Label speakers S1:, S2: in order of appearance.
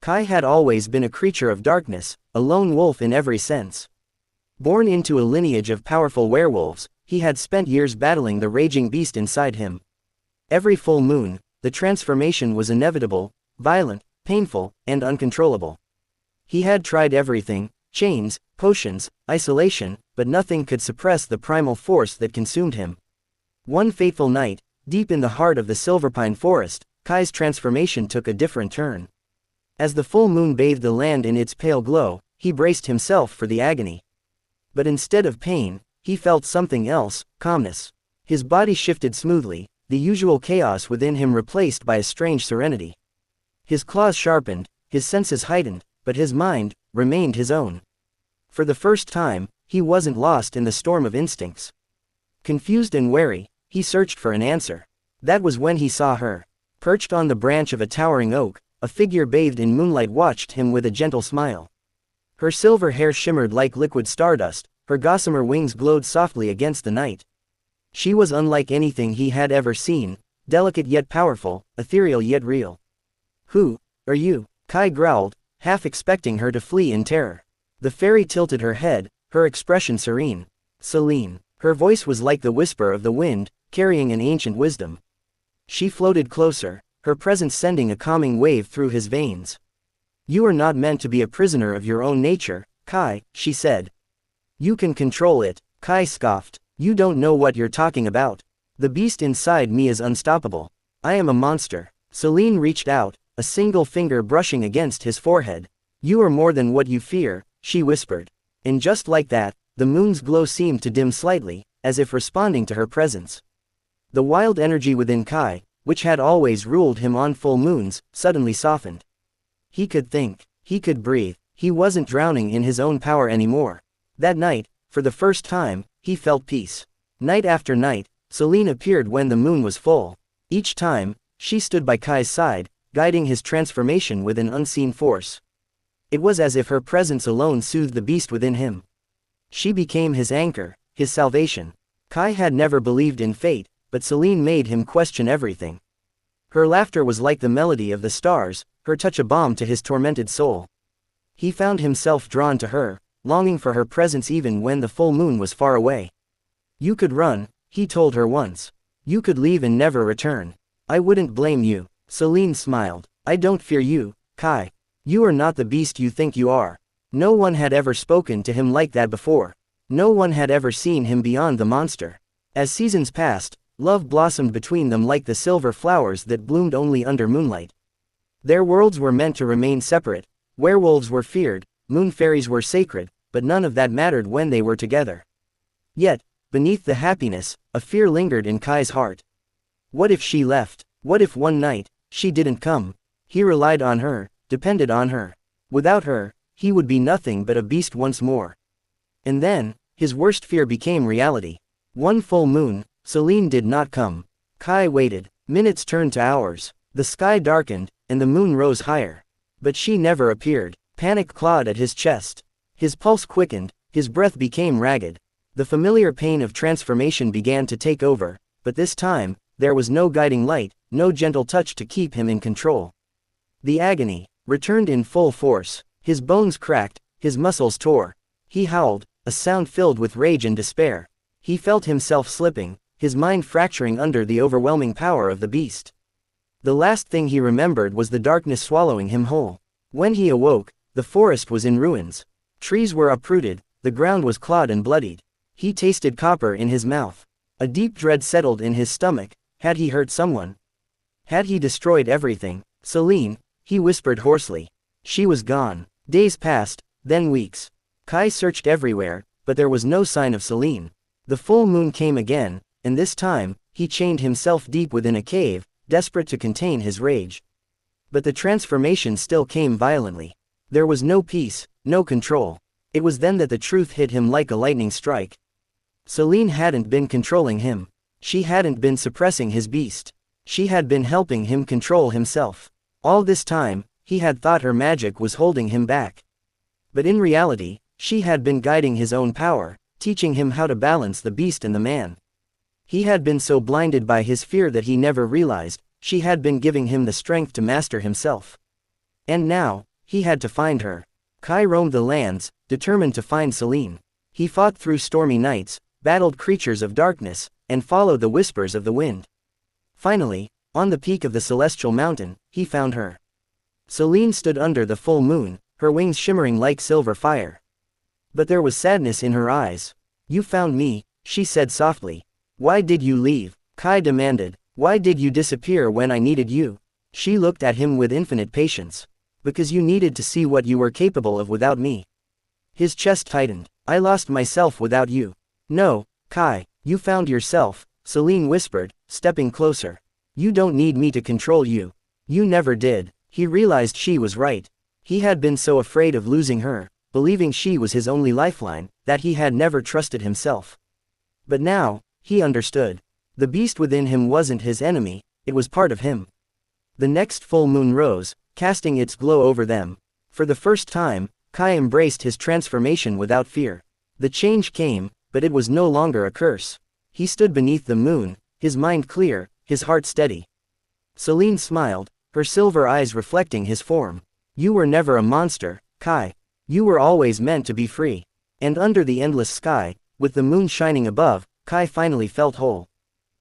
S1: Kai had always been a creature of darkness, a lone wolf in every sense. Born into a lineage of powerful werewolves, he had spent years battling the raging beast inside him. Every full moon, the transformation was inevitable, violent, painful, and uncontrollable. He had tried everything, chains, potions, isolation, but nothing could suppress the primal force that consumed him. One fateful night, deep in the heart of the Silverpine Forest, Kai's transformation took a different turn. As the full moon bathed the land in its pale glow, he braced himself for the agony. But instead of pain, he felt something else, calmness. His body shifted smoothly, the usual chaos within him replaced by a strange serenity. His claws sharpened, his senses heightened, but his mind remained his own. For the first time, he wasn't lost in the storm of instincts. Confused and wary, he searched for an answer. That was when he saw her. Perched on the branch of a towering oak, a figure bathed in moonlight watched him with a gentle smile. Her silver hair shimmered like liquid stardust, her gossamer wings glowed softly against the night. She was unlike anything he had ever seen, delicate yet powerful, ethereal yet real. "Who are you?" Kai growled, half expecting her to flee in terror. The fairy tilted her head, her expression serene. "Celine." Her voice was like the whisper of the wind, carrying an ancient wisdom. She floated closer, her presence sending a calming wave through his veins. "You are not meant to be a prisoner of your own nature, Kai," she said. "You can control it." Kai scoffed. "You don't know what you're talking about. The beast inside me is unstoppable. I am a monster." Celine reached out, a single finger brushing against his forehead. "You are more than what you fear," she whispered. And just like that, the moon's glow seemed to dim slightly, as if responding to her presence. The wild energy within Kai, which had always ruled him on full moons, suddenly softened. He could think, he could breathe, he wasn't drowning in his own power anymore. That night, for the first time, he felt peace. Night after night, Celine appeared when the moon was full. Each time, she stood by Kai's side, guiding his transformation with an unseen force. It was as if her presence alone soothed the beast within him. She became his anchor, his salvation. Kai had never believed in fate, but Celine made him question everything. Her laughter was like the melody of the stars, her touch a balm to his tormented soul. He found himself drawn to her, longing for her presence even when the full moon was far away. "You could run," he told her once. "You could leave and never return. I wouldn't blame you." Celine smiled. "I don't fear you, Kai. You are not the beast you think you are." No one had ever spoken to him like that before. No one had ever seen him beyond the monster. As seasons passed, love blossomed between them like the silver flowers that bloomed only under moonlight. Their worlds were meant to remain separate. Werewolves were feared, moon fairies were sacred, but none of that mattered when they were together. Yet, beneath the happiness, a fear lingered in Kai's heart. What if she left? What if one night, she didn't come? He relied on her, depended on her. Without her, he would be nothing but a beast once more. And then, his worst fear became reality. One full moon, Celine did not come. Kai waited. Minutes turned to hours. The sky darkened, and the moon rose higher. But she never appeared. Panic clawed at his chest. His pulse quickened, his breath became ragged. The familiar pain of transformation began to take over, but this time, there was no guiding light, no gentle touch to keep him in control. The agony returned in full force. His bones cracked, his muscles tore. He howled, a sound filled with rage and despair. He felt himself slipping, his mind fracturing under the overwhelming power of the beast. The last thing he remembered was the darkness swallowing him whole. When he awoke, the forest was in ruins. Trees were uprooted, the ground was clawed and bloodied. He tasted copper in his mouth. A deep dread settled in his stomach. Had he hurt someone? Had he destroyed everything? "Celine," he whispered hoarsely. She was gone. Days passed, then weeks. Kai searched everywhere, but there was no sign of Celine. The full moon came again, and this time, he chained himself deep within a cave, desperate to contain his rage. But the transformation still came violently. There was no peace, no control. It was then that the truth hit him like a lightning strike. Celine hadn't been controlling him. She hadn't been suppressing his beast. She had been helping him control himself. All this time, he had thought her magic was holding him back. But in reality, she had been guiding his own power, teaching him how to balance the beast and the man. He had been so blinded by his fear that he never realized, she had been giving him the strength to master himself. And now, He had to find her. Kai roamed the lands, determined to find Celine. He fought through stormy nights, battled creatures of darkness, and followed the whispers of the wind. Finally, on the peak of the celestial mountain, he found her. Celine stood under the full moon, her wings shimmering like silver fire. But there was sadness in her eyes. "You found me," she said softly. "Why did you leave?" Kai demanded. "Why did you disappear when I needed you?" She looked at him with infinite patience. "Because you needed to see what you were capable of without me." His chest tightened. "I lost myself without you." "No, Kai, you found yourself," Celine whispered, stepping closer. "You don't need me to control you. You never did." He realized she was right. He had been so afraid of losing her, believing she was his only lifeline, that he had never trusted himself. But now, he understood. The beast within him wasn't his enemy, it was part of him. The next full moon rose, casting its glow over them. For the first time, Kai embraced his transformation without fear. The change came, but it was no longer a curse. He stood beneath the moon, his mind clear, his heart steady. Celine smiled, her silver eyes reflecting his form. "You were never a monster, Kai. You were always meant to be free." And under the endless sky, with the moon shining above, Kai finally felt whole.